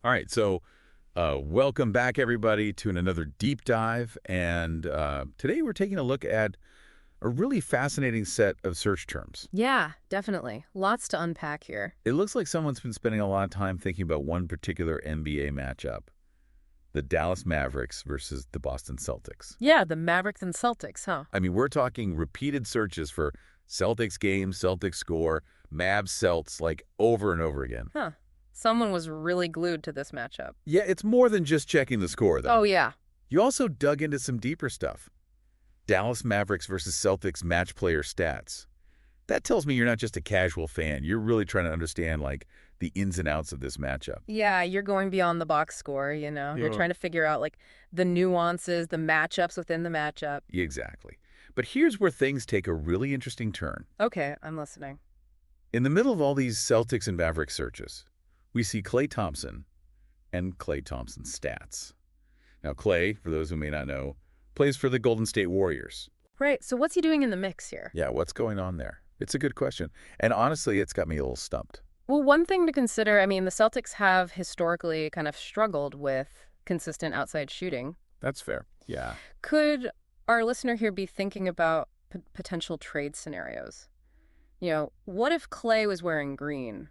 All right, so welcome back, everybody, to another deep dive. And today we're taking a look at a really fascinating set of search terms. Yeah, definitely. Lots to unpack here. It looks like someone's been spending a lot of time thinking about one particular NBA matchup, the Dallas Mavericks versus the Boston Celtics. Yeah, the Mavericks and Celtics, huh? I mean, we're talking repeated searches for Celtics game, Celtics score, Mavs Celts, like over and over again. Huh. Someone was really glued to this matchup. Yeah, it's more than just checking the score, though. Oh, yeah. You also dug into some deeper stuff. Dallas Mavericks versus Celtics match player stats. That tells me you're not just a casual fan. You're really trying to understand, like, the ins and outs of this matchup. Yeah, you're going beyond the box score, you know? You're Yeah. trying to figure out, like, the nuances, the matchups within the matchup. Exactly. But here's where things take a really interesting turn. Okay, I'm listening. In the middle of all these Celtics and Mavericks searches, we see Klay Thompson and Klay Thompson's stats. Now, Klay, for those who may not know, plays for the Golden State Warriors. Right, so what's he doing in the mix here? Yeah, what's going on there? It's a good question. And honestly, it's got me a little stumped. Well, one thing to consider, I mean, the Celtics have historically kind of struggled with consistent outside shooting. That's fair. Yeah. Could our listener here be thinking about potential trade scenarios? You know, what if Clay was wearing green?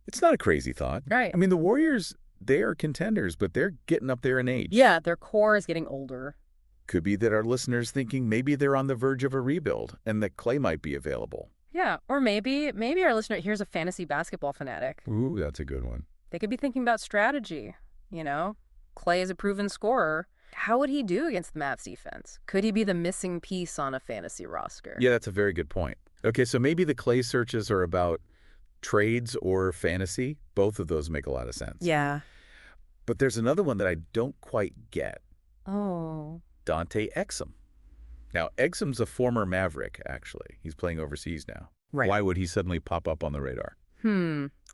It's not a crazy thought. Right. I mean, the Warriors, they are contenders, but they're getting up there in age. Yeah, their core is getting older. Could be that our listeners thinking maybe they're on the verge of a rebuild and that Klay might be available. Yeah, or maybe our listener here's a fantasy basketball fanatic. Ooh, that's a good one. They could be thinking about strategy, you know? Clay is a proven scorer. How would he do against the Mavs defense? Could he be the missing piece on a fantasy roster? Yeah, that's a very good point. Okay, so maybe the Klay searches are about trades or fantasy. Both of those make a lot of sense. Yeah. But there's another one that I don't quite get. Oh. Dante Exum. Now, Exum's a former Maverick, actually. He's playing overseas now. Right. Why would he suddenly pop up on the radar?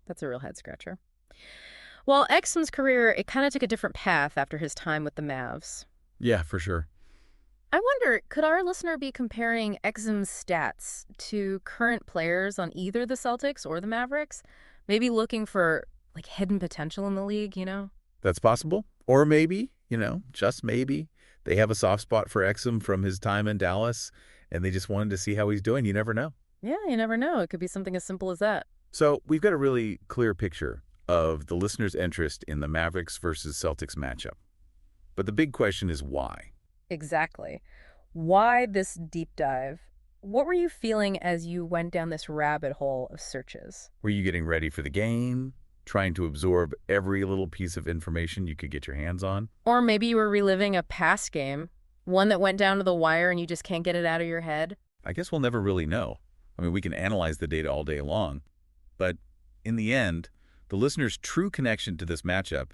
That's a real head scratcher. Well, Exum's career, it kind of took a different path after his time with the Mavs. Yeah, for sure. I wonder, could our listener be comparing Exum's stats to current players on either the Celtics or the Mavericks? Maybe looking for, like, hidden potential in the league, you know? That's possible. Or maybe, just maybe, they have a soft spot for Exum from his time in Dallas, and they just wanted to see how he's doing. You never know. Yeah, you never know. It could be something as simple as that. So we've got a really clear picture of the listener's interest in the Mavericks versus Celtics matchup. But the big question is why? Exactly. Why this deep dive? What were you feeling as you went down this rabbit hole of searches? Were you getting ready for the game? Trying to absorb every little piece of information you could get your hands on? Or maybe you were reliving a past game, one that went down to the wire and you just can't get it out of your head? I guess we'll never really know. I mean, we can analyze the data all day long, but in the end, the listener's true connection to this matchup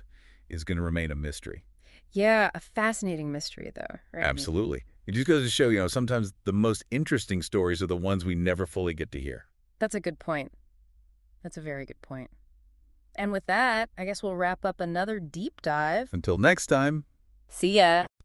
is going to remain a mystery. Yeah, a fascinating mystery, though, right? Absolutely. It just goes to show, sometimes the most interesting stories are the ones we never fully get to hear. That's a good point. That's a very good point. And with that, I guess we'll wrap up another deep dive. Until next time. See ya.